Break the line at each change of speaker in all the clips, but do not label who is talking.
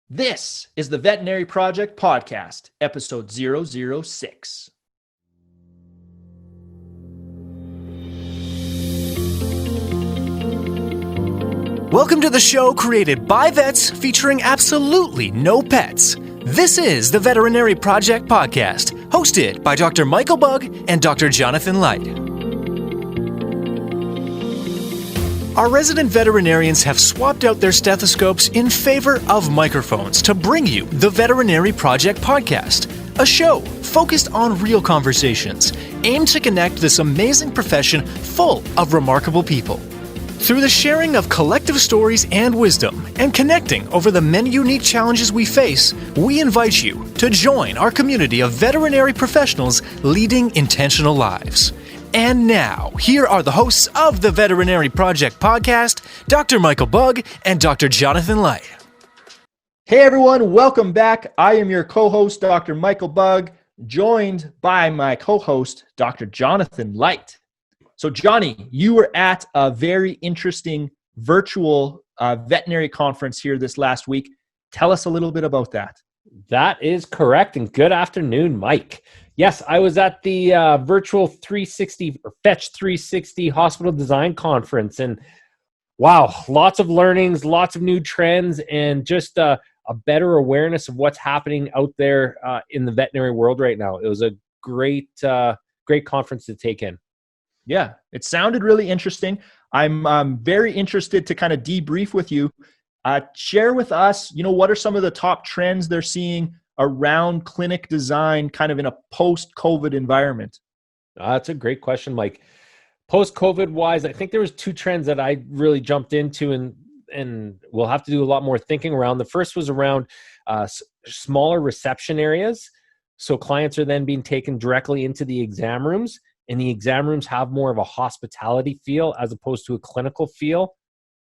This is the Veterinary Project Podcast, episode 006.
Welcome to the show created by vets featuring absolutely no pets. This is the Veterinary Project Podcast, hosted by Dr. Michael Bugg and Dr. Jonathan Light. Our resident veterinarians have swapped out their stethoscopes in favor of microphones to bring you the Veterinary Project Podcast, a show focused on real conversations, aimed to connect this amazing profession full of remarkable people. Through the sharing of collective stories and wisdom, and connecting over the many unique challenges we face, we invite you to join our community of veterinary professionals leading intentional lives. And now, here are the hosts of the Veterinary Project Podcast, Dr. Michael Bugg and Dr. Jonathan Light.
Hey everyone, welcome back. I am your co-host, Dr. Michael Bugg, joined by my co-host, Dr. Jonathan Light. So Johnny, you were at a very interesting virtual veterinary conference here this last week. Tell us a little bit about that.
That is correct, and good afternoon, Mike. Yes, I was at the virtual 360 or Fetch 360 Hospital Design Conference, and wow, lots of learnings, lots of new trends, and just a better awareness of what's happening out there in the veterinary world right now. It was a great conference to take in.
Yeah, it sounded really interesting. I'm very interested to kind of debrief with you. Share with us, what are some of the top trends they're seeing around clinic design kind of in a post-COVID environment?
That's a great question, Mike. Post-COVID wise, I think there was two trends that I really jumped into and we'll have to do a lot more thinking around. The first was around smaller reception areas. So clients are then being taken directly into the exam rooms, and the exam rooms have more of a hospitality feel as opposed to a clinical feel.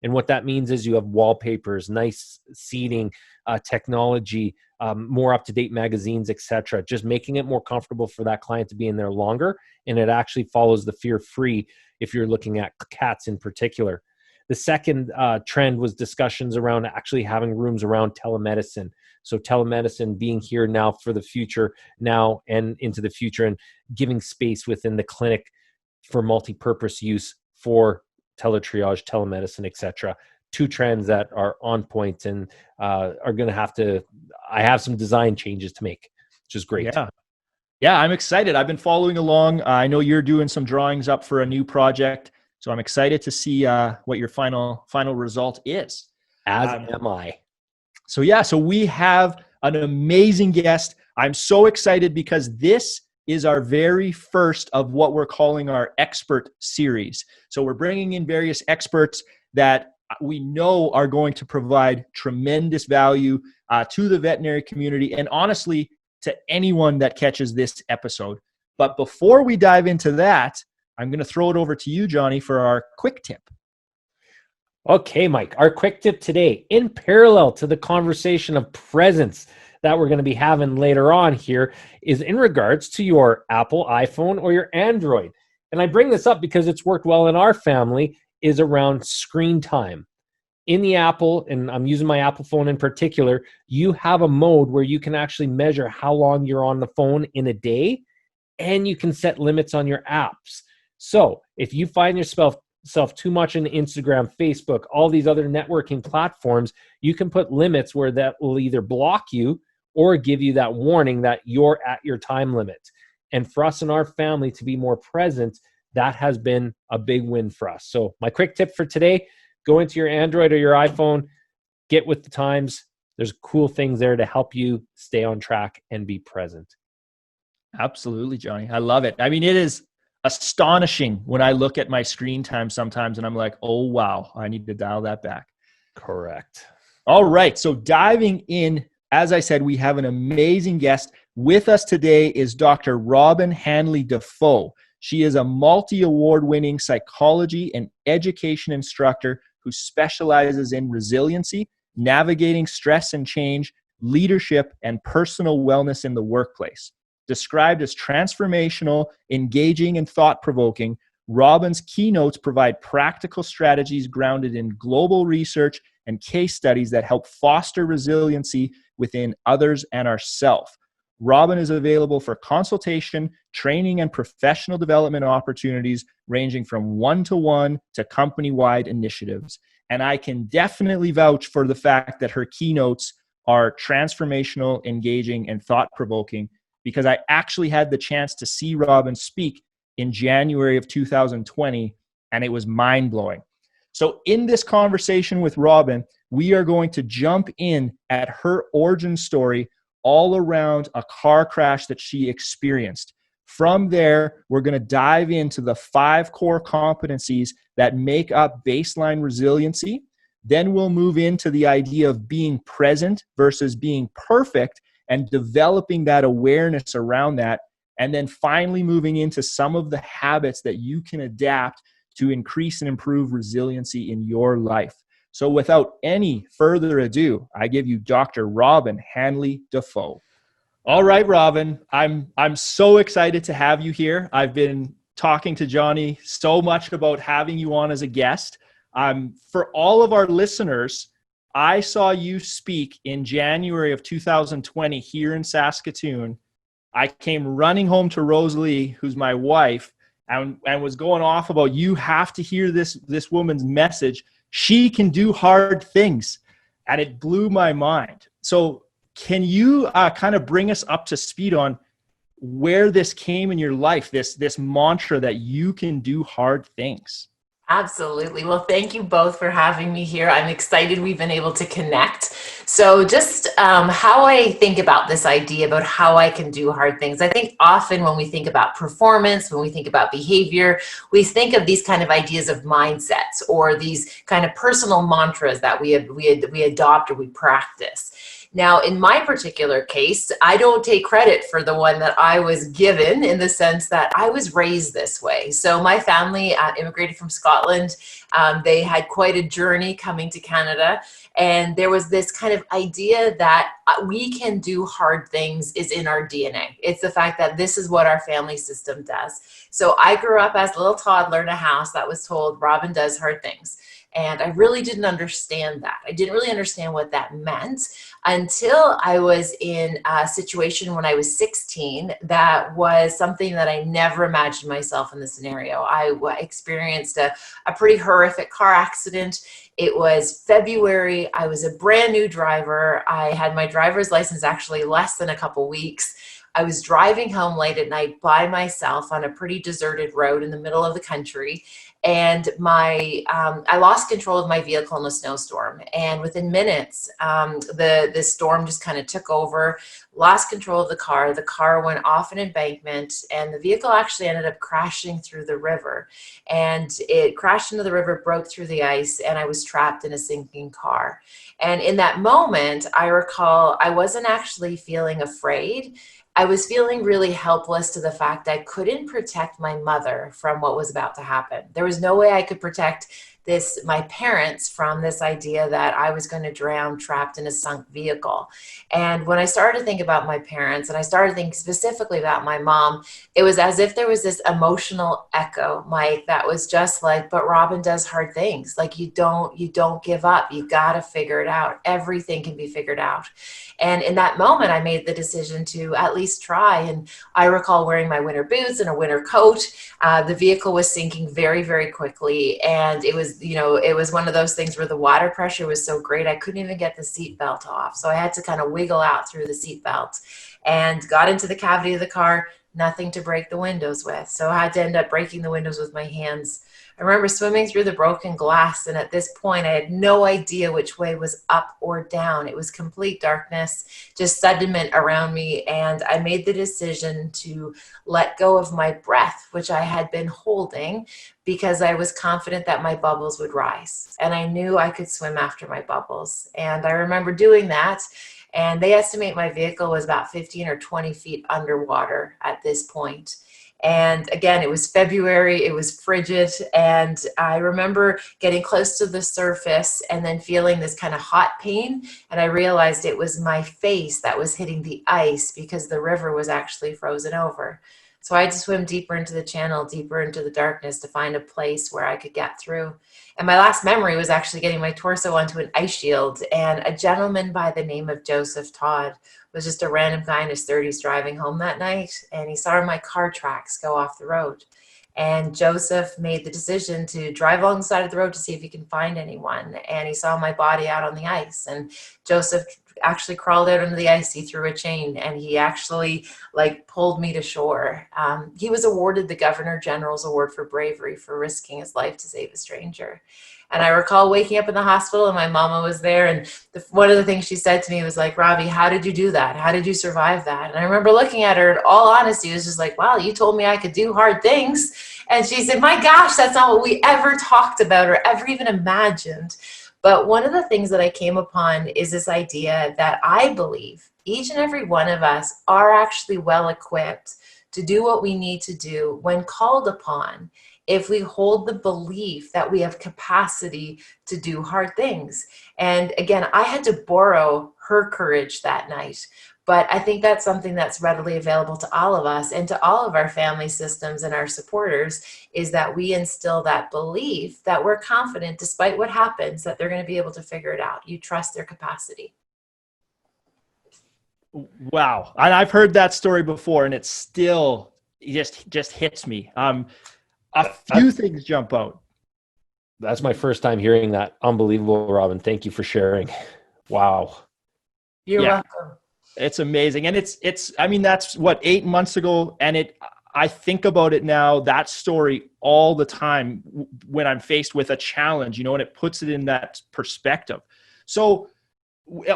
And what that means is you have wallpapers, nice seating, technology, more up-to-date magazines, etc. Just making it more comfortable for that client to be in there longer. And it actually follows the fear-free if you're looking at cats in particular. The second trend was discussions around actually having rooms around telemedicine. So telemedicine being here now for the future, now and into the future, and giving space within the clinic for multi-purpose use for teletriage, telemedicine, etc. Two trends that are on point and are going to I have some design changes to make, which is great.
Yeah, I'm excited. I've been following along. I know you're doing some drawings up for a new project, so I'm excited to see what your final result is.
As am I.
So we have an amazing guest. I'm so excited because this is our very first of what we're calling our expert series. So we're bringing in various experts that we know are going to provide tremendous value to the veterinary community and honestly to anyone that catches this episode. But before we dive into that, I'm going to throw it over to you, Johnny, for our quick tip.
Okay, Mike, our quick tip today, in parallel to the conversation of presence that we're going to be having later on here, is in regards to your Apple iPhone or your Android. And I bring this up because it's worked well in our family, is around screen time. In the Apple, and I'm using my Apple phone in particular, you have a mode where you can actually measure how long you're on the phone in a day, and you can set limits on your apps. So if you find yourself too much in Instagram, Facebook, all these other networking platforms, you can put limits where that will either block you or give you that warning that you're at your time limit. And for us in our family to be more present, that has been a big win for us. So my quick tip for today, go into your Android or your iPhone, get with the times. There's cool things there to help you stay on track and be present.
Absolutely, Johnny. I love it. I mean, it is astonishing when I look at my screen time sometimes and I'm like, oh, wow, I need to dial that back.
Correct.
All right. So diving in, as I said, we have an amazing guest. With us today is Dr. Robyne Hanley-Dafoe. She is a multi-award-winning psychology and education instructor who specializes in resiliency, navigating stress and change, leadership, and personal wellness in the workplace. Described as transformational, engaging, and thought-provoking, Robyne's keynotes provide practical strategies grounded in global research and case studies that help foster resiliency within others and ourselves. Robyne is available for consultation, training, and professional development opportunities ranging from one-to-one to company-wide initiatives. And I can definitely vouch for the fact that her keynotes are transformational, engaging, and thought-provoking, because I actually had the chance to see Robyne speak in January of 2020, and it was mind-blowing. So in this conversation with Robyne, we are going to jump in at her origin story all around a car crash that she experienced. From there, we're going to dive into the 5 core competencies that make up baseline resiliency. Then we'll move into the idea of being present versus being perfect and developing that awareness around that. And then finally moving into some of the habits that you can adapt to increase and improve resiliency in your life. So without any further ado, I give you Dr. Robyne Hanley-Dafoe. All right, Robyne, I'm so excited to have you here. I've been talking to Johnny so much about having you on as a guest. For all of our listeners, I saw you speak in January of 2020 here in Saskatoon. I came running home to Rosalie, who's my wife, and was going off about, you have to hear this woman's message. She can do hard things. And it blew my mind. So can you kind of bring us up to speed on where this came in your life, this mantra that you can do hard things?
Absolutely. Well, thank you both for having me here. I'm excited we've been able to connect. So just how I think about this idea about how I can do hard things. I think often when we think about performance, when we think about behavior, we think of these kind of ideas of mindsets or these kind of personal mantras that we adopt or we practice. Now, in my particular case, I don't take credit for the one that I was given, in the sense that I was raised this way. So my family immigrated from Scotland. They had quite a journey coming to Canada. And there was this kind of idea that we can do hard things is in our DNA. It's the fact that this is what our family system does. So I grew up as a little toddler in a house that was told, Robyne does hard things. And I really didn't understand that. I didn't really understand what that meant until I was in a situation when I was 16 that was something that I never imagined myself in the scenario. I experienced a pretty horrific car accident. It was February. I was a brand new driver. I had my driver's license actually less than a couple weeks. I was driving home late at night by myself on a pretty deserted road in the middle of the country. And I lost control of my vehicle in a snowstorm. And within minutes, the storm just kind of took over, lost control of the car. The car went off an embankment, and the vehicle actually ended up crashing through the river. And it crashed into the river, broke through the ice, and I was trapped in a sinking car. And in that moment, I recall I wasn't actually feeling afraid. I was feeling really helpless to the fact I couldn't protect my mother from what was about to happen. There was no way I could protect my parents from this idea that I was going to drown trapped in a sunk vehicle. And when I started to think about my parents, and I started thinking specifically about my mom, it was as if there was this emotional echo, Mike, that was just like, but Robyne does hard things. Like, you don't give up. You got to figure it out. Everything can be figured out. And in that moment, I made the decision to at least try. And I recall wearing my winter boots and a winter coat. The vehicle was sinking very, very quickly. And it was one of those things where the water pressure was so great, I couldn't even get the seatbelt off. So I had to kind of wiggle out through the seatbelt and got into the cavity of the car, nothing to break the windows with. So I had to end up breaking the windows with my hands. I remember swimming through the broken glass, and at this point, I had no idea which way was up or down. It was complete darkness, just sediment around me, and I made the decision to let go of my breath, which I had been holding, because I was confident that my bubbles would rise, and I knew I could swim after my bubbles. And I remember doing that, and they estimate my vehicle was about 15 or 20 feet underwater at this point. And again, it was February, it was frigid, and I remember getting close to the surface and then feeling this kind of hot pain, and I realized it was my face that was hitting the ice because the river was actually frozen over. So I had to swim deeper into the channel, deeper into the darkness to find a place where I could get through. And my last memory was actually getting my torso onto an ice shield. And a gentleman by the name of Joseph Todd was just a random guy in his 30s driving home that night. And he saw my car tracks go off the road. And Joseph made the decision to drive along the side of the road to see if he can find anyone. And he saw my body out on the ice. And Joseph actually crawled out into the ice. He threw a chain and he actually pulled me to shore. He was awarded the Governor General's Award for bravery for risking his life to save a stranger. And I recall waking up in the hospital and my mama was there. And one of the things she said to me was like, Robbie, how did you do that? How did you survive that? And I remember looking at her, in all honesty, it was just like, wow, you told me I could do hard things. And she said, my gosh, that's not what we ever talked about or ever even imagined. But one of the things that I came upon is this idea that I believe each and every one of us are actually well equipped to do what we need to do when called upon, if we hold the belief that we have capacity to do hard things. And again, I had to borrow her courage that night. But I think that's something that's readily available to all of us and to all of our family systems and our supporters, is that we instill that belief that we're confident, despite what happens, that they're going to be able to figure it out. You trust their capacity.
Wow. And I've heard that story before, and it still just hits me. A few things jump out.
That's my first time hearing that. Unbelievable, Robyne. Thank you for sharing. Wow.
You're welcome.
It's amazing. And I mean, that's what, 8 months ago. And I think about it now, that story all the time when I'm faced with a challenge, and it puts it in that perspective. So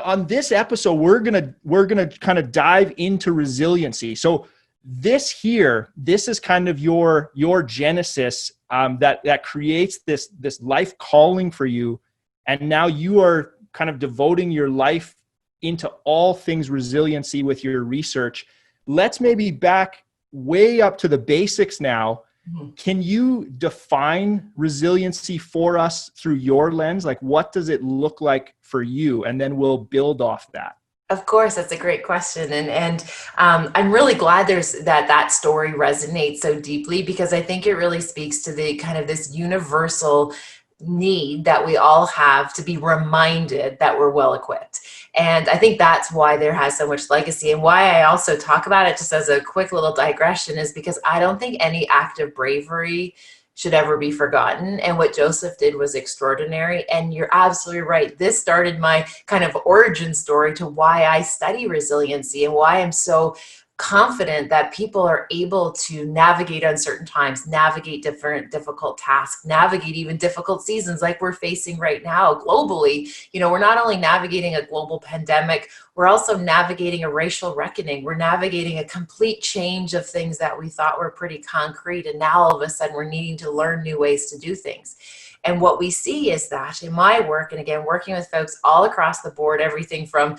on this episode, we're going to kind of dive into resiliency. So this is kind of your genesis that creates this life calling for you. And now you are kind of devoting your life into all things resiliency with your research. Let's maybe back way up to the basics now. Mm-hmm. Can you define resiliency for us through your lens? Like, what does it look like for you? And then we'll build off that.
Of course, that's a great question. And I'm really glad that story resonates so deeply, because I think it really speaks to the kind of this universal need that we all have to be reminded that we're well equipped. And I think that's why there has so much legacy, and why I also talk about it, just as a quick little digression, is because I don't think any act of bravery should ever be forgotten. And what Joseph did was extraordinary. And you're absolutely right. This started my kind of origin story to why I study resiliency and why I'm so confident that people are able to navigate uncertain times, navigate difficult tasks, navigate even difficult seasons like we're facing right now globally. We're not only navigating a global pandemic, we're also navigating a racial reckoning. We're navigating a complete change of things that we thought were pretty concrete. And now all of a sudden we're needing to learn new ways to do things. And what we see is that in my work, and again, working with folks all across the board, everything from,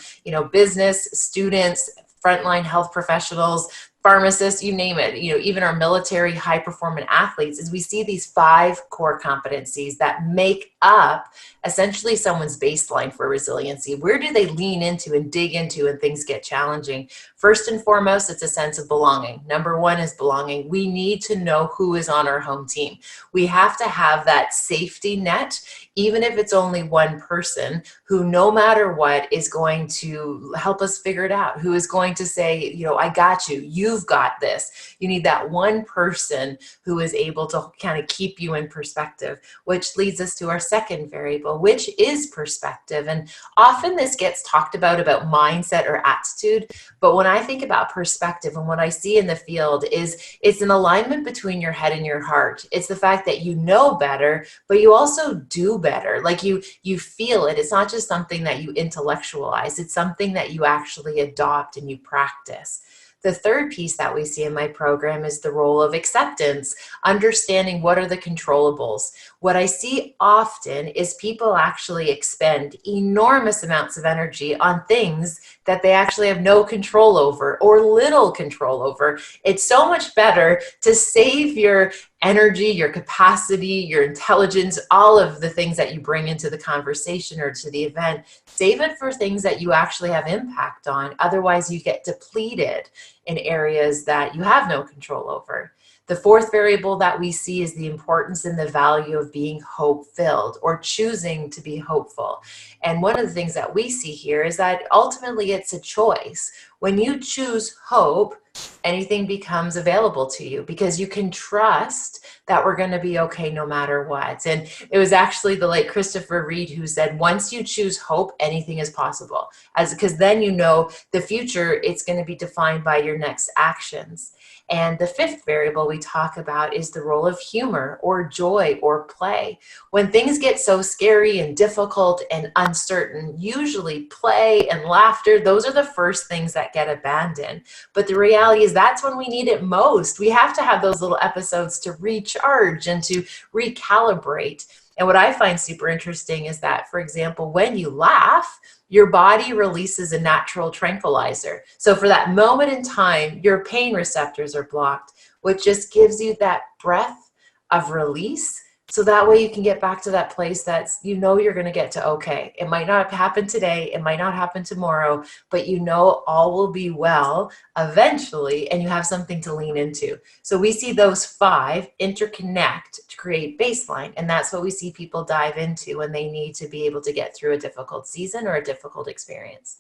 business, students, frontline health professionals, pharmacists, you name it, even our military high-performing athletes, is we see these 5 core competencies that make up essentially someone's baseline for resiliency. Where do they lean into and dig into when things get challenging? First and foremost, it's a sense of belonging. Number 1 is belonging. We need to know who is on our home team. We have to have that safety net, even if it's only one person who, no matter what, is going to help us figure it out, who is going to say, I got you, you've got this. You need that one person who is able to kind of keep you in perspective, which leads us to our second variable, which is perspective. And often this gets talked about mindset or attitude. But when I think about perspective and what I see in the field is it's an alignment between your head and your heart. It's the fact that you know better, but you also do better. Like you feel it. It's not just something that you intellectualize. It's something that you actually adopt and you practice. The third piece that we see in my program is the role of acceptance, understanding what are the controllables. what I see often is people actually expend enormous amounts of energy on things that they actually have no control over or little control over. It's so much better to save your energy, your capacity, your intelligence, all of the things that you bring into the conversation or to the event. Save it for things that you actually have impact on. Otherwise, you get depleted in areas that you have no control over. The fourth variable that we see is the importance and the value of being hope-filled or choosing to be hopeful. And one of the things that we see here is that ultimately it's a choice. When you choose hope, anything becomes available to you because you can trust that we're going to be okay no matter what. And it was actually the late Christopher Reed who said, once you choose hope, anything is possible. Because then you know the future, it's going to be defined by your next actions. And the fifth variable we talk about is the role of humor or joy or play. When things get so scary and difficult and uncertain, usually play and laughter, those are the first things that get abandoned. But the reality is that's when we need it most. We have to have those little episodes to recharge and to recalibrate. And what I find super interesting is that, for example, when you laugh, your body releases a natural tranquilizer. So for that moment in time, your pain receptors are blocked, which just gives you that breath of release. So that way you can get back to that place that's, you know, you're going to get to okay. It might not happen today. It might not happen tomorrow, but you know all will be well eventually, and you have something to lean into. So we see those five interconnect to create baseline. And that's what we see people dive into when they need to be able to get through a difficult season or a difficult experience.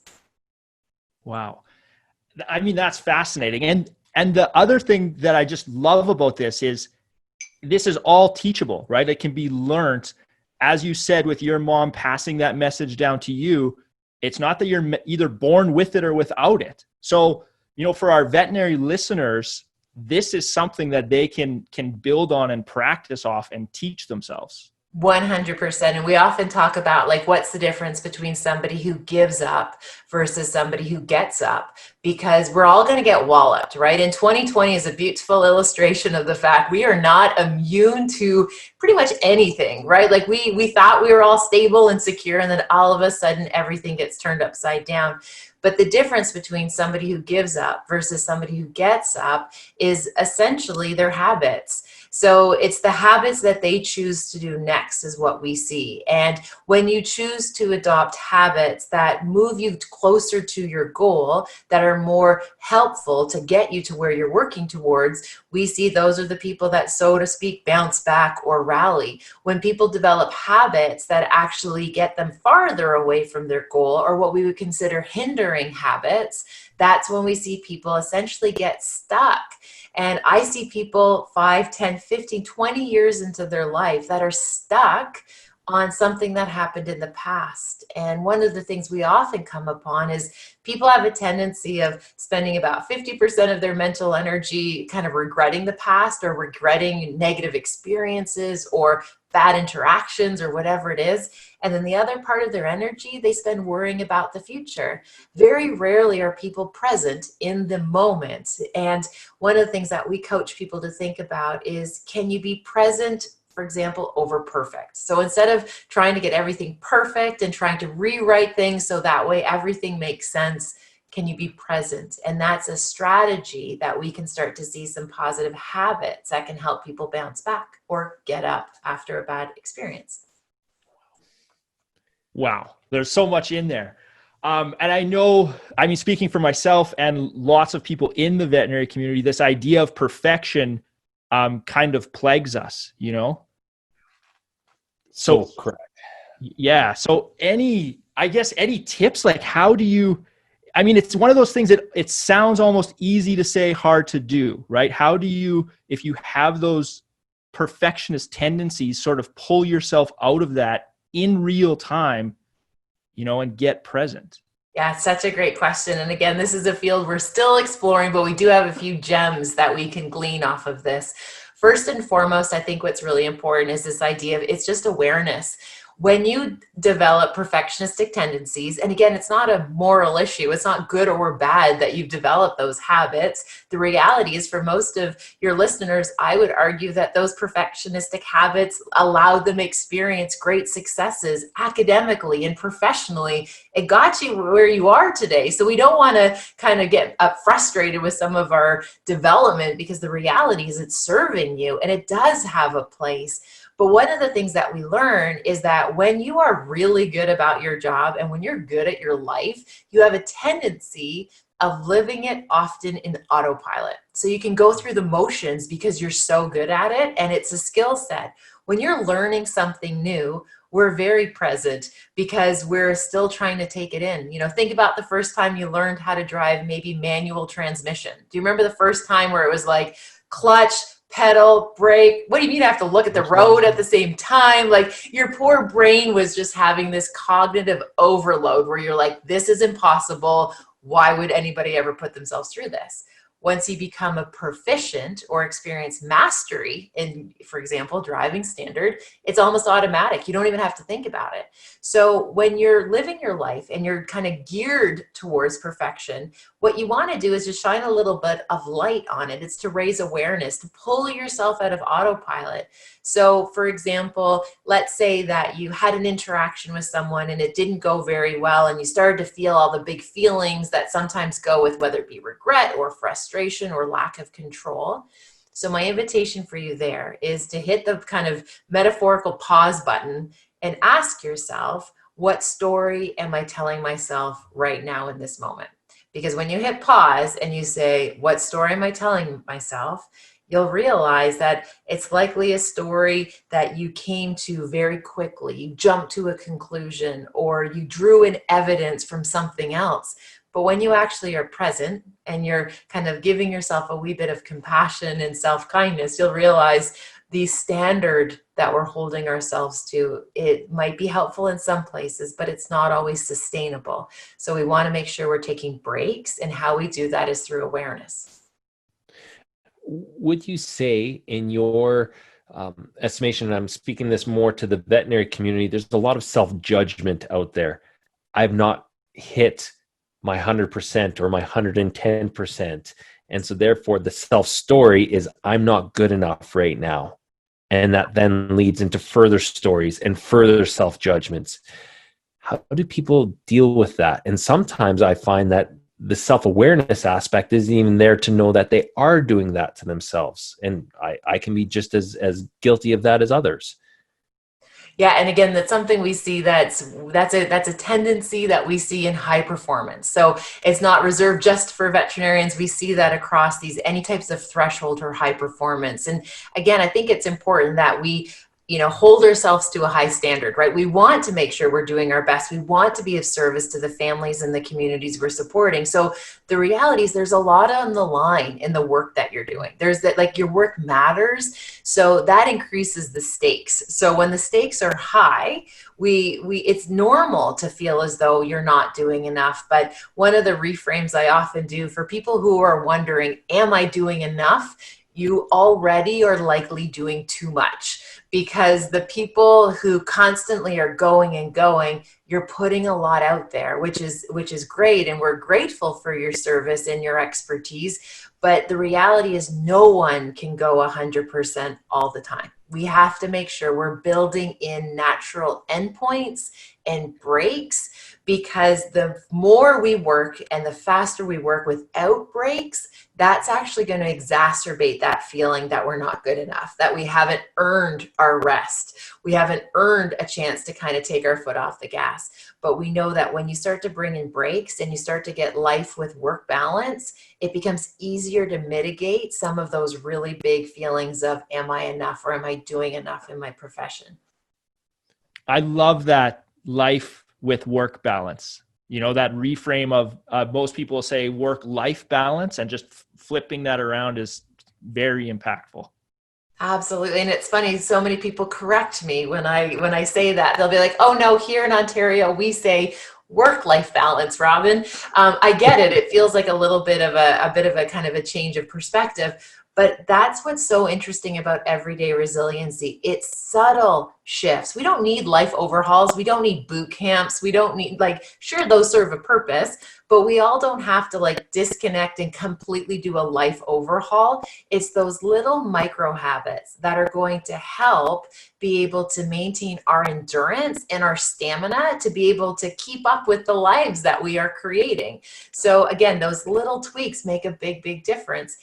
Wow. I mean, that's fascinating. And the other thing that I just love about this is all teachable, right? It can be learned. As you said, with your mom passing that message down to you, it's not that you're either born with it or without it. So, you know, for our veterinary listeners, this is something that they can build on and practice off and teach themselves.
100%. And we often talk about, like, what's the difference between somebody who gives up versus somebody who gets up, because we're all going to get walloped, right? And 2020 is a beautiful illustration of the fact we are not immune to pretty much anything, right? Like we thought we were all stable and secure, and then all of a sudden everything gets turned upside down. But the difference between somebody who gives up versus somebody who gets up is essentially their habits. So it's the habits that they choose to do next is what we see. And when you choose to adopt habits that move you closer to your goal, that are more helpful to get you to where you're working towards, we see those are the people that, so to speak, bounce back or rally. When people develop habits that actually get them farther away from their goal, or what we would consider hindering habits, that's when we see people essentially get stuck. And I see people 5, 10, 15, 20 years into their life that are stuck on something that happened in the past. And one of the things we often come upon is people have a tendency of spending about 50% of their mental energy kind of regretting the past or regretting negative experiences or bad interactions or whatever it is. And then the other part of their energy, they spend worrying about the future. Very rarely are people present in the moment. And one of the things that we coach people to think about is, can you be present, for example, over perfect? So instead of trying to get everything perfect and trying to rewrite things so that way everything makes sense, can you be present? And that's a strategy that we can start to see some positive habits that can help people bounce back or get up after a bad experience.
Wow. There's so much in there. And I know, I mean, speaking for myself and lots of people in the veterinary community, this idea of perfection kind of plagues us, you know? So
correct.
Yeah. So any tips, like how do you, I mean, it's one of those things that it sounds almost easy to say, hard to do, right? How do you, if you have those perfectionist tendencies, sort of pull yourself out of that in real time, you know, and get present?
Yeah, such a great question. And again, this is a field we're still exploring, but we do have a few gems that we can glean off of this. First and foremost, I think what's really important is this idea of, it's just awareness. When you develop perfectionistic tendencies, and again, it's not a moral issue, it's not good or bad that you've developed those habits. The reality is, for most of your listeners, I would argue that those perfectionistic habits allowed them to experience great successes academically and professionally. It got you where you are today. So we don't want to kind of get frustrated with some of our development, because the reality is it's serving you and it does have a place. But one of the things that we learn is that when you are really good about your job and when you're good at your life, you have a tendency of living it often in autopilot. So you can go through the motions because you're so good at it, and it's a skill set. When you're learning something new, we're very present because we're still trying to take it in. You know, think about the first time you learned how to drive maybe manual transmission. Do you remember the first time where it was like clutch, pedal, brake? What do you mean I have to look at the road at the same time? Like, your poor brain was just having this cognitive overload where you're like, this is impossible. Why would anybody ever put themselves through this? Once you become a proficient or experience mastery in, for example, driving standard, it's almost automatic. You don't even have to think about it. So when you're living your life and you're kind of geared towards perfection, what you want to do is just shine a little bit of light on it. It's to raise awareness, to pull yourself out of autopilot. So for example, let's say that you had an interaction with someone and it didn't go very well, and you started to feel all the big feelings that sometimes go with whether it be regret or frustration or lack of control. So my invitation for you there is to hit the kind of metaphorical pause button and ask yourself, what story am I telling myself right now in this moment? Because when you hit pause and you say, what story am I telling myself? You'll realize that it's likely a story that you came to very quickly. You jumped to a conclusion, or you drew in evidence from something else. But when you actually are present and you're kind of giving yourself a wee bit of compassion and self-kindness, you'll realize the standard that we're holding ourselves to, it might be helpful in some places, but it's not always sustainable. So we want to make sure we're taking breaks, and how we do that is through awareness.
Would you say, in your estimation, and I'm speaking this more to the veterinary community, there's a lot of self-judgment out there. I've not hit my 100% or my 110%. And so therefore the self-story is, I'm not good enough right now. And that then leads into further stories and further self-judgments. How do people deal with that? And sometimes I find that the self-awareness aspect isn't even there to know that they are doing that to themselves. And I can be just as guilty of that as others.
Yeah, and again, that's something we see that's a tendency that we see in high performance. So it's not reserved just for veterinarians. We see that across any types of threshold or high performance. And again, I think it's important that we hold ourselves to a high standard, right? We want to make sure we're doing our best. We want to be of service to the families and the communities we're supporting. So the reality is there's a lot on the line in the work that you're doing. There's that, like, your work matters. So that increases the stakes. So when the stakes are high, it's normal to feel as though you're not doing enough. But one of the reframes I often do for people who are wondering, am I doing enough? You already are likely doing too much, because the people who constantly are going and going, you're putting a lot out there, which is great. And we're grateful for your service and your expertise. But the reality is no one can go 100% all the time. We have to make sure we're building in natural endpoints and breaks, because the more we work and the faster we work without breaks, that's actually going to exacerbate that feeling that we're not good enough, that we haven't earned our rest. We haven't earned a chance to kind of take our foot off the gas. But we know that when you start to bring in breaks and you start to get life with work balance, it becomes easier to mitigate some of those really big feelings of, am I enough, or am I doing enough in my profession?
I love that, life with work balance. That reframe of most people say work-life balance, and just flipping that around is very impactful.
Absolutely. And it's funny, so many people correct me when I say that. They'll be like, oh no, here in Ontario, we say work-life balance, Robyne. I get it. It feels like a little bit of a kind of a change of perspective. But that's what's so interesting about everyday resiliency. It's subtle shifts. We don't need life overhauls. We don't need boot camps. We don't need, like, sure, those serve a purpose, but we all don't have to like disconnect and completely do a life overhaul. It's those little micro habits that are going to help be able to maintain our endurance and our stamina to be able to keep up with the lives that we are creating. So again, those little tweaks make a big, big difference.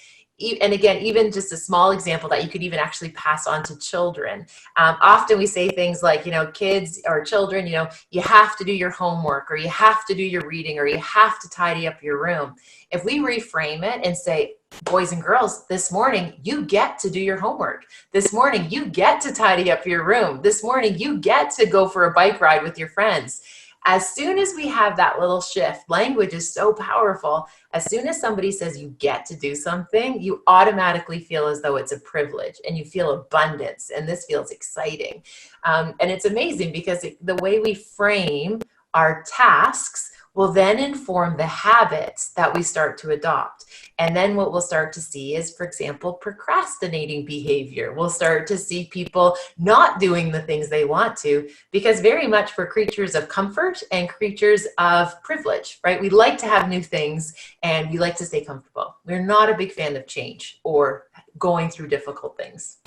And again, even just a small example that you could even actually pass on to children. Often we say things like, kids or children, you have to do your homework, or you have to do your reading, or you have to tidy up your room. If we reframe it and say, boys and girls, this morning, you get to do your homework. This morning, you get to tidy up your room. This morning, you get to go for a bike ride with your friends. As soon as we have that little shift, language is so powerful. As soon as somebody says you get to do something, you automatically feel as though it's a privilege, and you feel abundance, and this feels exciting. And it's amazing because the way we frame our tasks will then inform the habits that we start to adopt. And then what we'll start to see is, for example, procrastinating behavior. We'll start to see people not doing the things they want to, because very much we're creatures of comfort and creatures of privilege, right? We like to have new things and we like to stay comfortable. We're not a big fan of change or going through difficult things.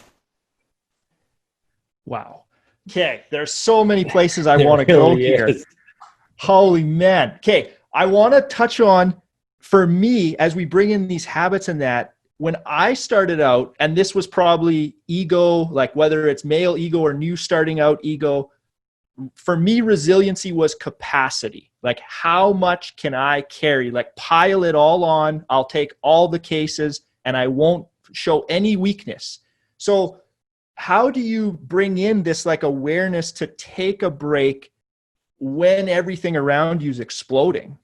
Wow. Okay, there's so many places I want to go here. Holy man. Okay, I want to touch on, for me, as we bring in these habits and that, when I started out, and this was probably ego, like whether it's male ego or new starting out ego, for me, resiliency was capacity. Like, how much can I carry? Like, pile it all on. I'll take all the cases and I won't show any weakness. So how do you bring in this like awareness to take a break when everything around you is exploding?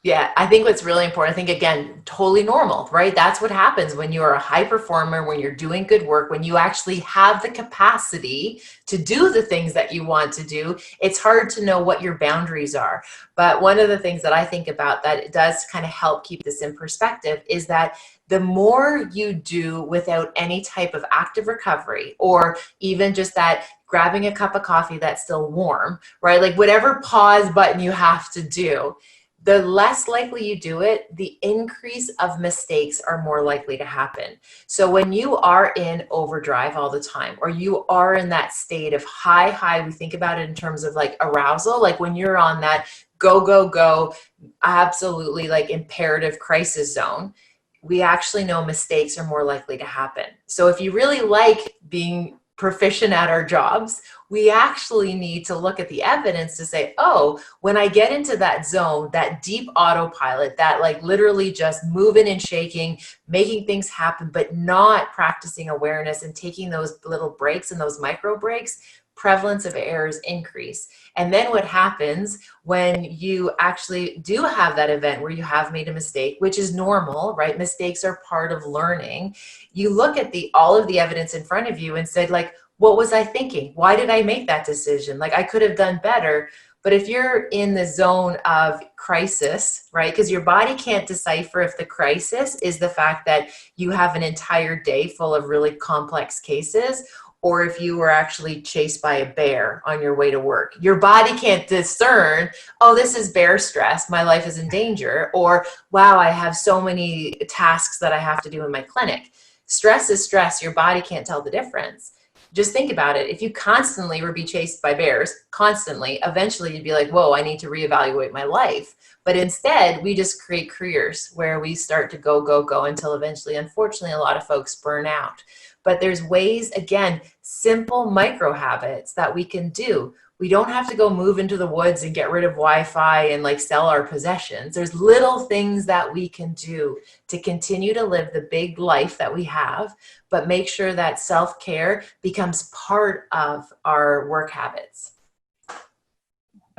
Yeah, I think what's really important, I think, again, totally normal, right? That's what happens when you're a high performer, when you're doing good work, when you actually have the capacity to do the things that you want to do. It's hard to know what your boundaries are. But one of the things that I think about that it does kind of help keep this in perspective is that the more you do without any type of active recovery, or even just that grabbing a cup of coffee that's still warm, right? Like whatever pause button you have to do, the less likely you do it, the increase of mistakes are more likely to happen. So when you are in overdrive all the time, or you are in that state of high, we think about it in terms of like arousal, like when you're on that go, absolutely like imperative crisis zone, we actually know mistakes are more likely to happen. So if you really like being proficient at our jobs, we actually need to look at the evidence to say, oh, when I get into that zone, that deep autopilot, that like literally just moving and shaking, making things happen, but not practicing awareness and taking those little breaks and those micro breaks, prevalence of errors increase. And then what happens when you actually do have that event where you have made a mistake, which is normal, right? Mistakes are part of learning. You look at all of the evidence in front of you and said, like, what was I thinking? Why did I make that decision? Like, I could have done better. But if you're in the zone of crisis, right? Because your body can't decipher if the crisis is the fact that you have an entire day full of really complex cases, or if you were actually chased by a bear on your way to work. Your body can't discern, oh, this is bear stress, my life is in danger, or wow, I have so many tasks that I have to do in my clinic. Stress is stress. Your body can't tell the difference. Just think about it. If you constantly were being chased by bears, constantly, eventually you'd be like, whoa, I need to reevaluate my life. But instead, we just create careers where we start to go until eventually, unfortunately, a lot of folks burn out. But there's ways, again, simple micro habits that we can do. We don't have to go move into the woods and get rid of Wi-Fi and like sell our possessions. There's little things that we can do to continue to live the big life that we have, but make sure that self-care becomes part of our work habits.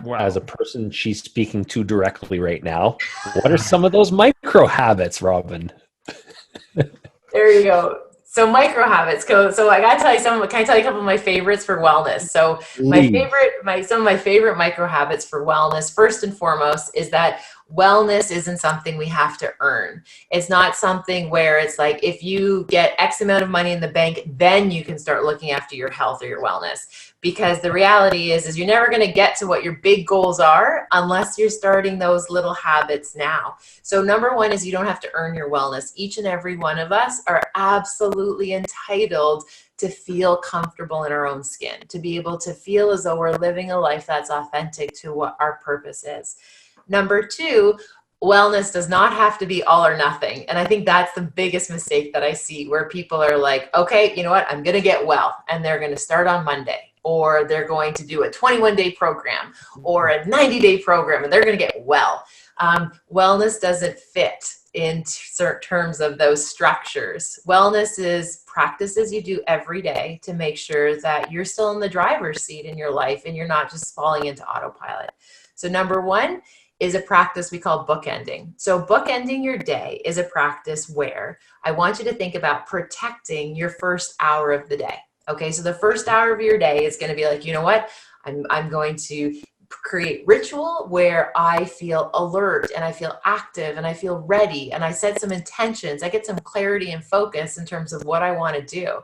Wow. As a person she's speaking to directly right now, what are some of those micro habits, Robyne?
There you go. So micro habits. So I gotta tell you can I tell you a couple of my favorites for wellness? So some of my favorite micro habits for wellness, first and foremost, is that Wellness isn't something we have to earn. It's not something where it's like, if you get X amount of money in the bank, then you can start looking after your health or your wellness. Because the reality is you're never going to get to what your big goals are unless you're starting those little habits now. So number one is you don't have to earn your wellness. Each and every one of us are absolutely entitled to feel comfortable in our own skin, to be able to feel as though we're living a life that's authentic to what our purpose is. Number two, wellness does not have to be all or nothing. And I think that's the biggest mistake that I see, where people are like, okay, you know what, I'm going to get well, and they're going to start on Monday, or they're going to do a 21-day program or a 90-day program, and they're going to get well. Wellness doesn't fit in certain terms of those structures. Wellness is practices you do every day to make sure that you're still in the driver's seat in your life and you're not just falling into autopilot. So number one is a practice we call bookending. So bookending your day is a practice where I want you to think about protecting your first hour of the day. Okay, so the first hour of your day is going to be like, you know what, I'm going to create ritual where I feel alert and I feel active and I feel ready, and I set some intentions. I get some clarity and focus in terms of what I want to do.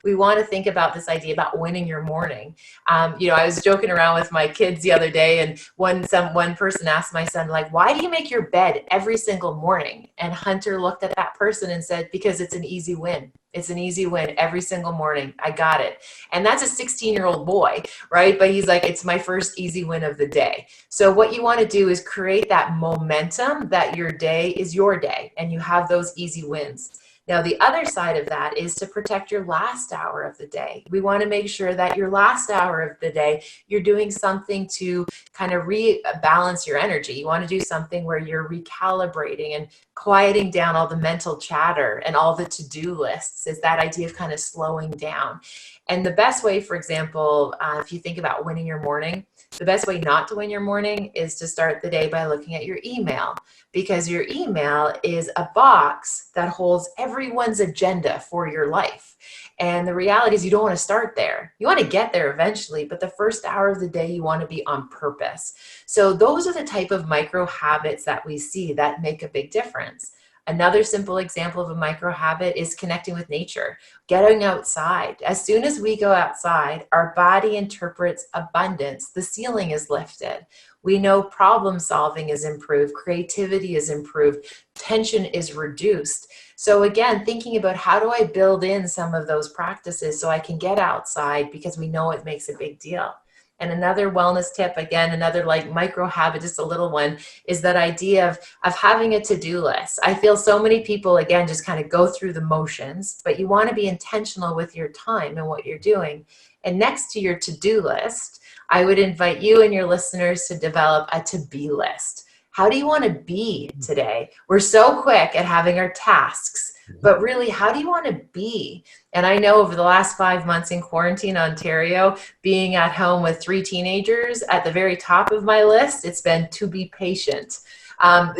We want to think about this idea about winning your morning. I was joking around with my kids the other day, and one person asked my son, like, why do you make your bed every single morning? And Hunter looked at that person and said, because it's an easy win. It's an easy win every single morning. I got it. And that's a 16-year-old boy, right? But he's like, it's my first easy win of the day. So what you want to do is create that momentum that your day is your day and you have those easy wins. Now, the other side of that is to protect your last hour of the day. We want to make sure that your last hour of the day, you're doing something to kind of rebalance your energy. You want to do something where you're recalibrating and quieting down all the mental chatter and all the to-do lists. Is that idea of kind of slowing down. And the best way, for example, if you think about winning your morning, the best way not to win your morning is to start the day by looking at your email, because your email is a box that holds everyone's agenda for your life. And the reality is you don't want to start there. You want to get there eventually, but the first hour of the day, you want to be on purpose. So those are the type of micro habits that we see that make a big difference. Another simple example of a micro habit is connecting with nature, getting outside. As soon as we go outside, our body interprets abundance. The ceiling is lifted. We know problem solving is improved, creativity is improved, tension is reduced. So again, thinking about how do I build in some of those practices so I can get outside, because we know it makes a big deal. And another wellness tip, again, another like micro habit, just a little one, is that idea of having a to-do list. I feel so many people, again, just kind of go through the motions, but you want to be intentional with your time and what you're doing. And next to your to-do list, I would invite you and your listeners to develop a to-be list. How do you want to be today? We're so quick at having our tasks, but really, how do you want to be? And I know over the last 5 months in quarantine, Ontario, being at home with 3 teenagers, at the very top of my list, it's been to be patient.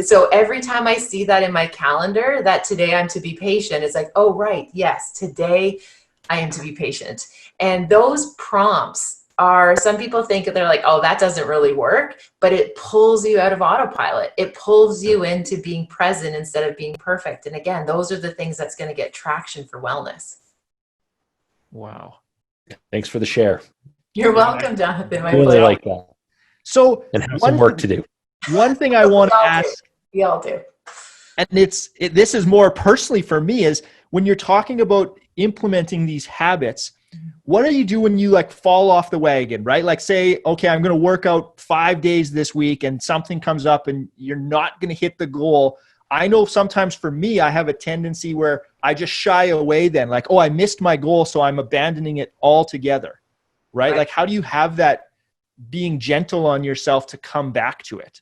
So every time I see that in my calendar, that today I'm to be patient, it's like, oh, right, yes, today I am to be patient. And those prompts are, some people think they're like, oh, that doesn't really work, but it pulls you out of autopilot. It pulls you into being present instead of being perfect. And again, those are the things that's going to get traction for wellness.
Wow. Thanks for the share.
You're welcome, Jonathan. My
Really
pleasure.
like that.
So
and have some work to do.
One thing I want to ask,
we all do.
And this is more personally for me, is when you're talking about implementing these habits, what do you do when you like fall off the wagon, right? Like say, okay, I'm going to work out 5 days this week and something comes up and you're not going to hit the goal. I know sometimes for me, I have a tendency where I just shy away then, like, oh, I missed my goal, so I'm abandoning it altogether, right? Like, how do you have that being gentle on yourself to come back to it?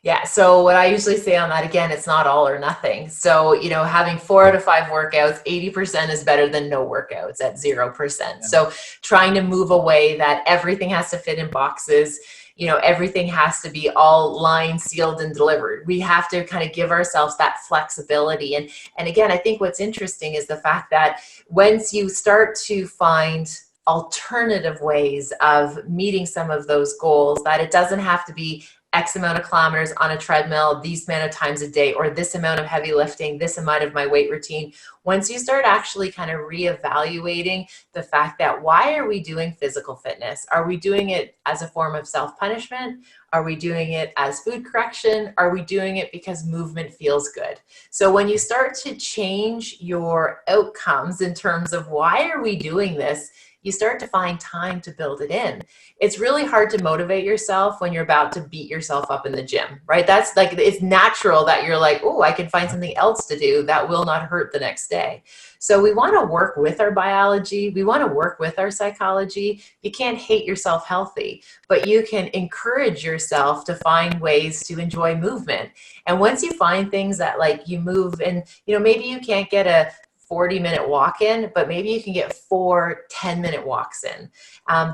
Yeah. So what I usually say on that, again, it's not all or nothing. So, having 4 out of 5 workouts, 80% is better than no workouts at 0%. Yeah. So trying to move away that everything has to fit in boxes, everything has to be all lined, sealed, and delivered. We have to kind of give ourselves that flexibility. And again, I think what's interesting is the fact that once you start to find alternative ways of meeting some of those goals, that it doesn't have to be X amount of kilometers on a treadmill, these amount of times a day, or this amount of heavy lifting, this amount of my weight routine. Once you start actually kind of reevaluating the fact that why are we doing physical fitness? Are we doing it as a form of self-punishment? Are we doing it as food correction? Are we doing it because movement feels good? So when you start to change your outcomes in terms of why are we doing this, you start to find time to build it in. It's really hard to motivate yourself when you're about to beat yourself up in the gym, right? That's like, it's natural that you're like, oh, I can find something else to do that will not hurt the next day. So we want to work with our biology. We want to work with our psychology. You can't hate yourself healthy, but you can encourage yourself to find ways to enjoy movement. And once you find things that like you move and, maybe you can't get a 40-minute walk in, but maybe you can get 4 10-minute walks in.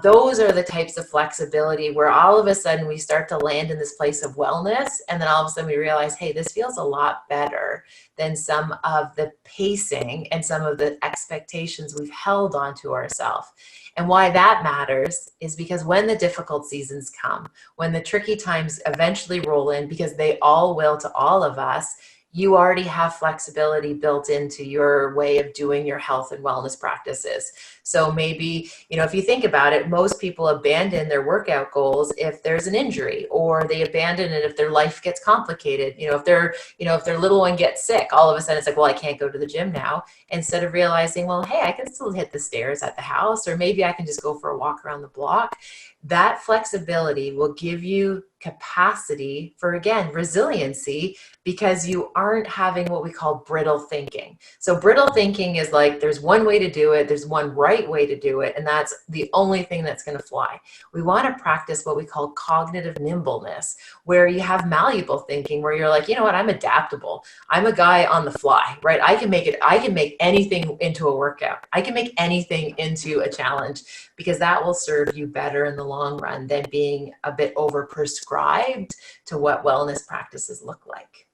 Those are the types of flexibility where all of a sudden we start to land in this place of wellness. And then all of a sudden we realize, hey, this feels a lot better than some of the pacing and some of the expectations we've held onto ourselves. And why that matters is because when the difficult seasons come, when the tricky times eventually roll in, because they all will to all of us, you already have flexibility built into your way of doing your health and wellness practices. So maybe, if you think about it, most people abandon their workout goals if there's an injury, or they abandon it if their life gets complicated. If their little one gets sick, all of a sudden it's like, well, I can't go to the gym now. Instead of realizing, well, hey, I can still hit the stairs at the house, or maybe I can just go for a walk around the block. That flexibility will give you capacity for, again, resiliency, because you aren't having what we call brittle thinking. So brittle thinking is like, there's one way to do it, there's one right way to do it, and that's the only thing that's going to fly. We want to practice what we call cognitive nimbleness, where you have malleable thinking, where you're like, you know what, I'm adaptable. I'm a guy on the fly, right? I can make anything into a workout. I can make anything into a challenge, because that will serve you better in the long run than being a bit over prescribed to what wellness practices look like.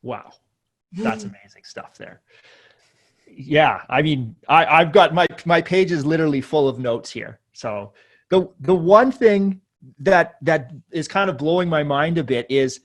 Wow. That's amazing stuff there. Yeah. I mean, I've got my page is literally full of notes here. So the one thing that is kind of blowing my mind a bit is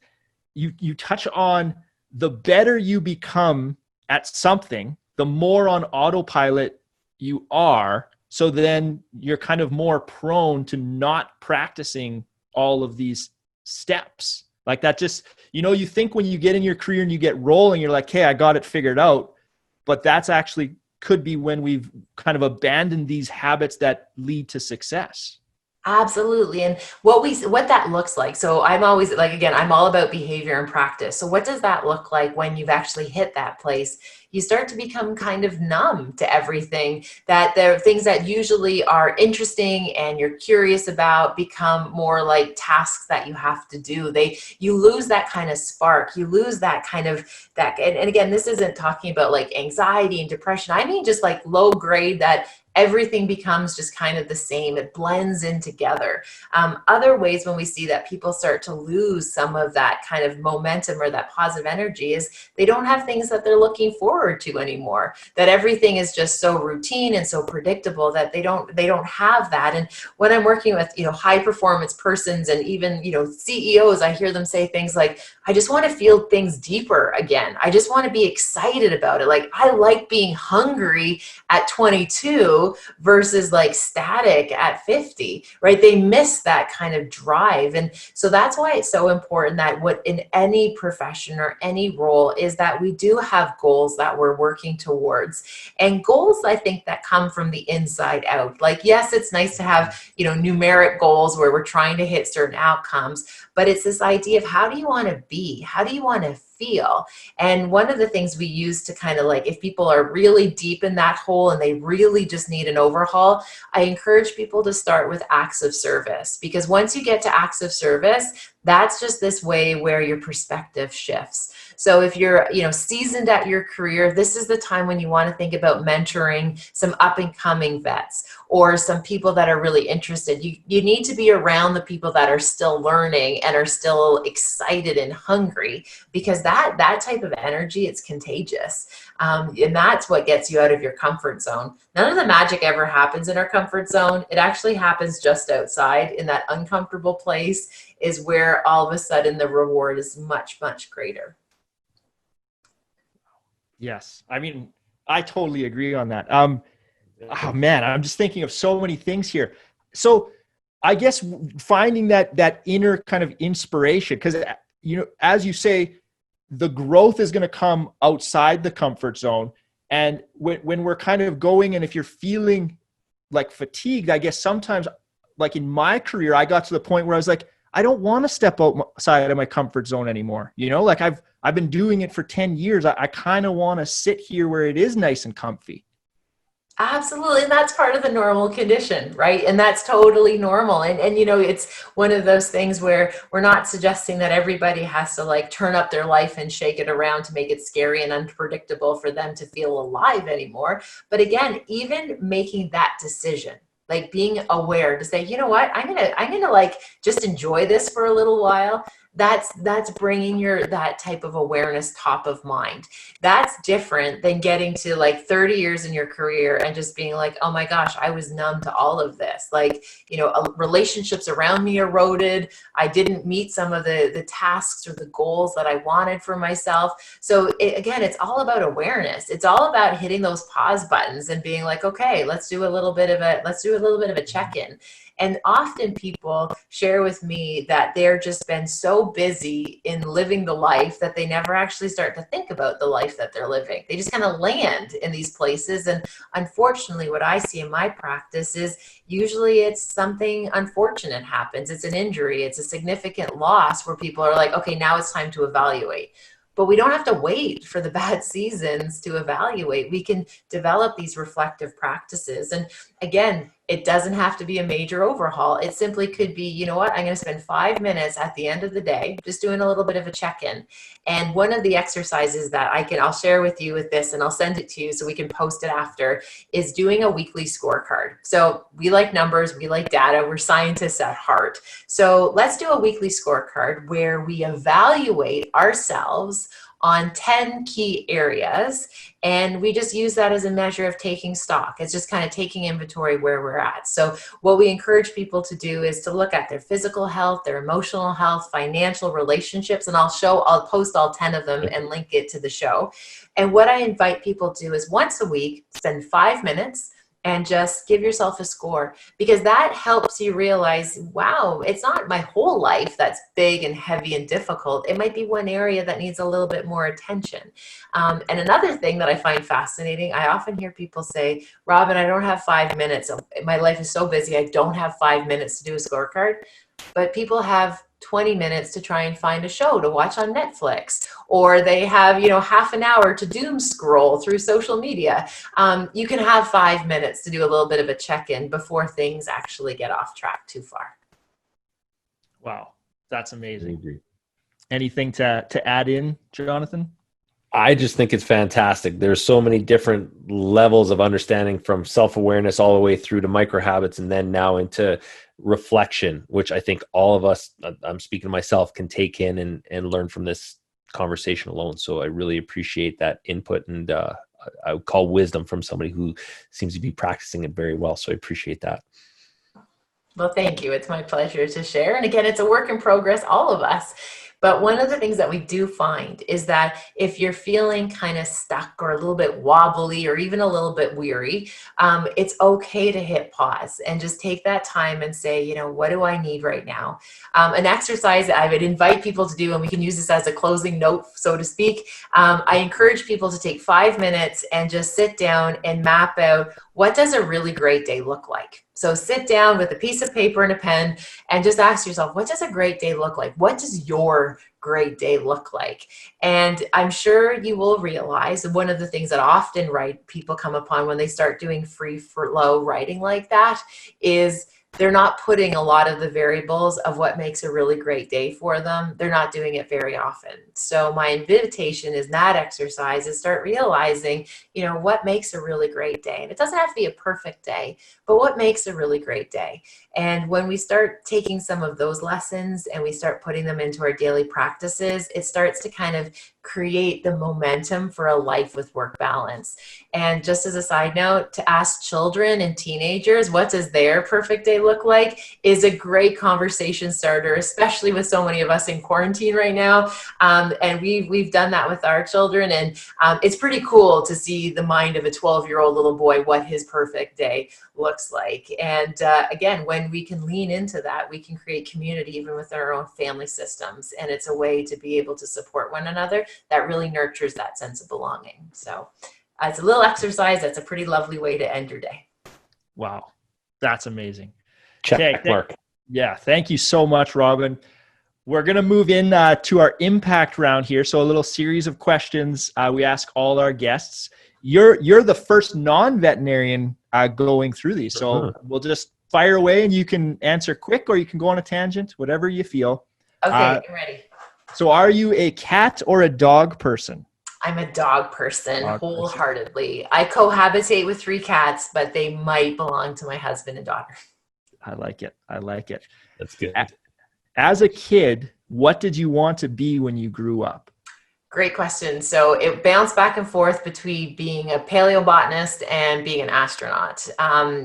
you touch on the better you become at something, the more on autopilot you are. So then you're kind of more prone to not practicing all of these steps. Like that just, you think when you get in your career and you get rolling, you're like, hey, I got it figured out. But that's actually could be when we've kind of abandoned these habits that lead to success.
Absolutely. And what that looks like. So I'm always like, again, I'm all about behavior and practice. So what does that look like when you've actually hit that place? You start to become kind of numb to everything, that there are things that usually are interesting and you're curious about become more like tasks that you have to do. You lose that kind of spark. You lose that kind of and again, this isn't talking about like anxiety and depression. I mean, just like low grade, that everything becomes just kind of the same. It blends in together. Other ways when we see that people start to lose some of that kind of momentum or that positive energy is they don't have things that they're looking forward to anymore, that everything is just so routine and so predictable that they don't have that. And when I'm working with, high performance persons and even, CEOs, I hear them say things like, I just want to feel things deeper again. I just want to be excited about it. Like, I like being hungry at 22 versus like static at 50, right? They miss that kind of drive. And so that's why it's so important that what in any profession or any role is that we do have goals that we're working towards, and goals, I think, that come from the inside out. Like, yes, it's nice to have, numeric goals where we're trying to hit certain outcomes, but it's this idea of how do you want to be? How do you want to feel? And one of the things we use to kind of like, if people are really deep in that hole and they really just need an overhaul, I encourage people to start with acts of service, because once you get to acts of service, That's just this way where your perspective shifts. So if you're, seasoned at your career, this is the time when you want to think about mentoring some up and coming vets or some people that are really interested. You need to be around the people that are still learning and are still excited and hungry, because that type of energy, it's contagious. And that's what gets you out of your comfort zone. None of the magic ever happens in our comfort zone. It actually happens just outside in that uncomfortable place, is where all of a sudden the reward is much, much greater.
Yes. I mean, I totally agree on that. Oh man, I'm just thinking of so many things here. So I guess finding that inner kind of inspiration, because, as you say, the growth is going to come outside the comfort zone. And when we're kind of going, and if you're feeling like fatigued, I guess sometimes, like in my career, I got to the point where I was like, I don't want to step outside of my comfort zone anymore. Like I've been doing it for 10 years. I kind of want to sit here where it is nice and comfy.
Absolutely. And that's part of the normal condition, right? And that's totally normal. And it's one of those things where we're not suggesting that everybody has to like turn up their life and shake it around to make it scary and unpredictable for them to feel alive anymore. But again, even making that decision, like being aware to say, you know what, I'm gonna like just enjoy this for a little while. That's bringing that type of awareness top of mind. That's different than getting to like 30 years in your career and just being like, oh my gosh, I was numb to all of this. Like, relationships around me eroded. I didn't meet some of the tasks or the goals that I wanted for myself. So again, it's all about awareness. It's all about hitting those pause buttons and being like, okay, let's do a little bit of a check-in. And often people share with me that they're just been so busy in living the life that they never actually start to think about the life that they're living. They just kind of land in these places. And unfortunately, what I see in my practice is usually it's something unfortunate happens. It's an injury. It's a significant loss where people are like, okay, now it's time to evaluate. But we don't have to wait for the bad seasons to evaluate. We can develop these reflective practices. And again, it doesn't have to be a major overhaul. It simply could be, you know what, I'm going to spend 5 minutes at the end of the day just doing a little bit of a check-in. And one of the exercises that I'll share with you with this, and I'll send it to you so we can post it after, is doing a weekly scorecard. So we like numbers, we like data, we're scientists at heart. So let's do a weekly scorecard where we evaluate ourselves on 10 key areas. And we just use that as a measure of taking stock. It's just kind of taking inventory where we're at. So what we encourage people to do is to look at their physical health, their emotional health, financial relationships, and I'll post all 10 of them and link it to the show. And what I invite people to do is once a week, spend 5 minutes and just give yourself a score, because that helps you realize, wow, it's not my whole life that's big and heavy and difficult. It might be one area that needs a little bit more attention. And another thing that I find fascinating, I often hear people say, Robyne, I don't have 5 minutes. My life is so busy. I don't have 5 minutes to do a scorecard. But people have 20 minutes to try and find a show to watch on Netflix, or they have, half an hour to doom scroll through social media. You can have 5 minutes to do a little bit of a check-in before things actually get off track too far.
Wow, that's amazing. Anything to add in, Jonathan?
I just think it's fantastic. There's so many different levels of understanding, from self-awareness all the way through to micro habits, and then now into reflection, which I think all of us, I'm speaking to myself, can take in and learn from this conversation alone. So I really appreciate that input, and I would call wisdom from somebody who seems to be practicing it very well. So I appreciate that.
Well, thank you. It's my pleasure to share. And again, it's a work in progress, all of us. But one of the things that we do find is that if you're feeling kind of stuck or a little bit wobbly or even a little bit weary, it's okay to hit pause and just take that time and say, what do I need right now? An exercise that I would invite people to do, and we can use this as a closing note, so to speak. I encourage people to take 5 minutes and just sit down and map out, what does a really great day look like? So sit down with a piece of paper and a pen and just ask yourself, what does a great day look like? What does your great day look like? And I'm sure you will realize one of the things that often people come upon when they start doing free flow writing like that is they're not putting a lot of the variables of what makes a really great day for them. They're not doing it very often. So my invitation is that exercise is start realizing, what makes a really great day. And it doesn't have to be a perfect day, but what makes a really great day. And when we start taking some of those lessons and we start putting them into our daily practices, it starts to kind of create the momentum for a life with work balance. And just as a side note, to ask children and teenagers what does their perfect day look like is a great conversation starter, especially with so many of us in quarantine right now. And we've done that with our children, and it's pretty cool to see the mind of a 12-year-old little boy, what his perfect day looks like. And again, when we can lean into that, we can create community even with our own family systems. And it's a way to be able to support one another that really nurtures that sense of belonging. So it's a little exercise. That's a pretty lovely way to end your day.
Wow. That's amazing.
Check mark.
Yeah. Thank you so much, Robyne. We're going to move in to our impact round here. So a little series of questions we ask all our guests. You're the first non-veterinarian going through these. So we'll just fire away and you can answer quick or you can go on a tangent, whatever you feel.
Okay, I'm ready.
So are you a cat or a dog person?
I'm a dog person, wholeheartedly. I cohabitate with 3 cats, but they might belong to my husband and daughter.
I like it.
That's good.
As a kid, what did you want to be when you grew up?
Great question. So it bounced back and forth between being a paleobotanist and being an astronaut.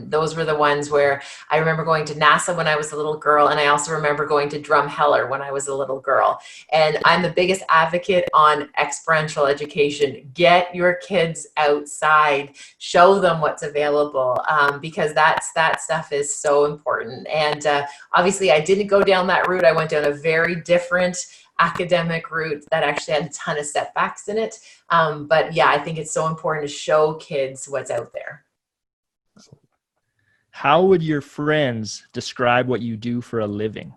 Those were the ones where I remember going to NASA when I was a little girl, and I also remember going to Drumheller when I was a little girl. And I'm the biggest advocate on experiential education. Get your kids outside, show them what's available, because that stuff is so important. And obviously, I didn't go down that route. I went down a very different academic route that actually had a ton of setbacks in it. But yeah, I think it's so important to show kids what's out there.
How would your friends describe what you do for a living?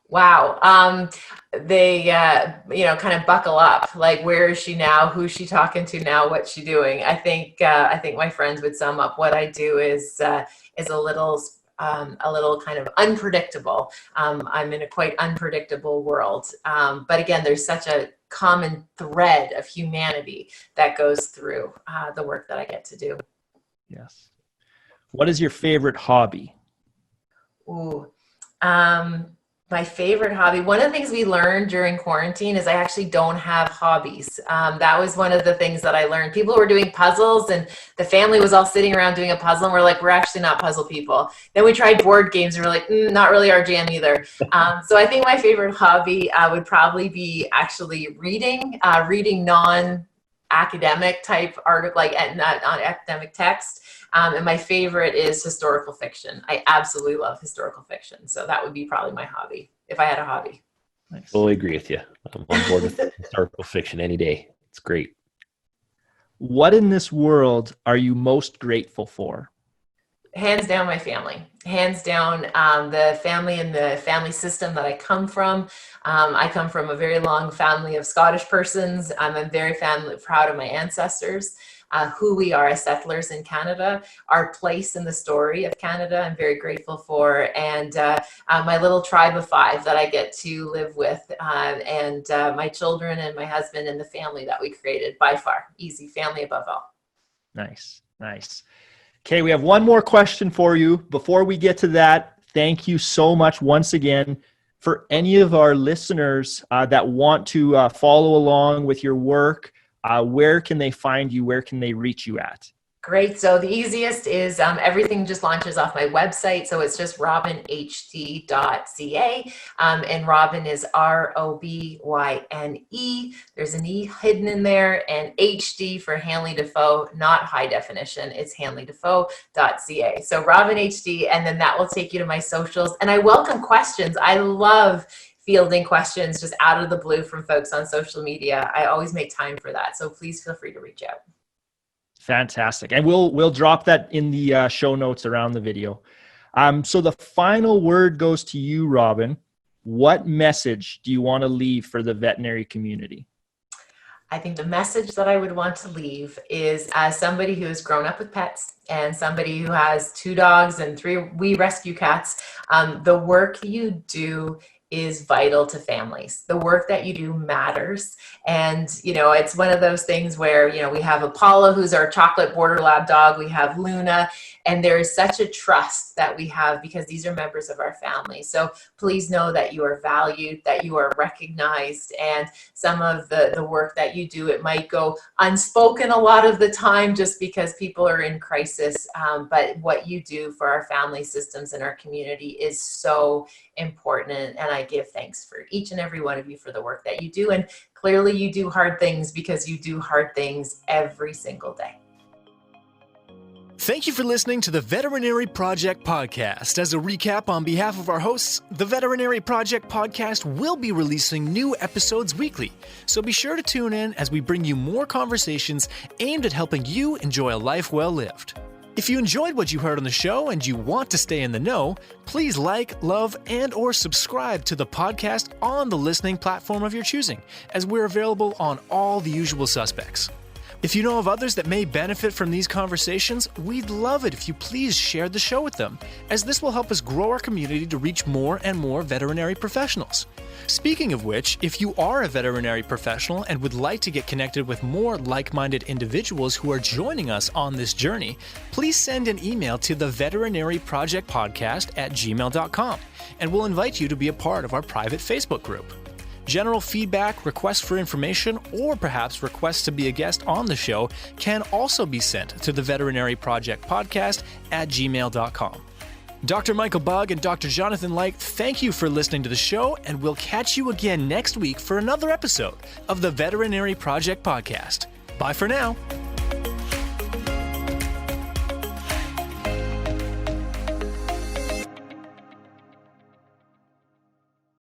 Wow. They, kind of buckle up. Like, where is she now? Who's she talking to now? What's she doing? I think my friends would sum up what I do is a little kind of unpredictable. I'm in a quite unpredictable world. But again, there's such a common thread of humanity that goes through the work that I get to do.
Yes. What is your favorite hobby?
Ooh. My favorite hobby, one of the things we learned during quarantine is I actually don't have hobbies. That was one of the things that I learned. People were doing puzzles and the family was all sitting around doing a puzzle and we're like, we're actually not puzzle people. Then we tried board games and we're like, not really our jam either. So I think my favorite hobby would probably be actually reading non-academic type art, like non-academic text. And my favorite is historical fiction. I absolutely love historical fiction. So that would be probably my hobby, if I had a hobby.
Nice. Fully agree with you. I'm on board with historical fiction any day. It's great.
What in this world are you most grateful for?
Hands down, my family. Hands down, the family and the family system that I come from. I come from a very long family of Scottish persons. I'm very proud of my ancestors. Who we are as settlers in Canada, our place in the story of Canada, I'm very grateful for, and my little tribe of 5 that I get to live with, and my children and my husband and the family that we created. By far, easy, family above all.
Nice. Okay, we have one more question for you. Before we get to that, thank you so much once again. For any of our listeners that want to follow along with your work, where can they find you? Where can they reach you at?
Great. So the easiest is everything just launches off my website. So it's just robynehd.ca. And Robyne is ROBYNE. There's an E hidden in there, and HD for Hanley-Dafoe, not high definition. It's hanleydafoe.ca. So Robyne HD, and then that will take you to my socials. And I welcome questions. I love fielding questions just out of the blue from folks on social media. I always make time for that. So please feel free to reach out.
Fantastic. And we'll drop that in the show notes around the video. So the final word goes to you, Robyne. What message do you want to leave for the veterinary community?
I think the message that I would want to leave is, as somebody who has grown up with pets and somebody who has 2 dogs and 3 wee rescue cats, the work you do is vital to families. The work that you do matters. And, it's one of those things where, we have Apollo, who's our chocolate border lab dog. We have Luna, and there is such a trust that we have because these are members of our family. So please know that you are valued, that you are recognized, and some of the work that you do, it might go unspoken a lot of the time just because people are in crisis. But what you do for our family systems and our community is so important. And I give thanks for each and every one of you for the work that you do. And clearly you do hard things because you do hard things every single day.
Thank you for listening to the Veterinary Project Podcast. As a recap, on behalf of our hosts, the Veterinary Project Podcast will be releasing new episodes weekly. So be sure to tune in as we bring you more conversations aimed at helping you enjoy a life well lived. If you enjoyed what you heard on the show and you want to stay in the know, please like, love, and or subscribe to the podcast on the listening platform of your choosing, as we're available on all the usual suspects. If you know of others that may benefit from these conversations, we'd love it if you please share the show with them, as this will help us grow our community to reach more and more veterinary professionals. Speaking of which, if you are a veterinary professional and would like to get connected with more like-minded individuals who are joining us on this journey, please send an email to the veterinaryprojectpodcast@gmail.com, and we'll invite you to be a part of our private Facebook group. General feedback, requests for information, or perhaps requests to be a guest on the show can also be sent to the veterinaryprojectpodcast@gmail.com. Dr. Michael Bugg and Dr. Jonathan Light, thank you for listening to the show, and we'll catch you again next week for another episode of the Veterinary Project Podcast. Bye for now.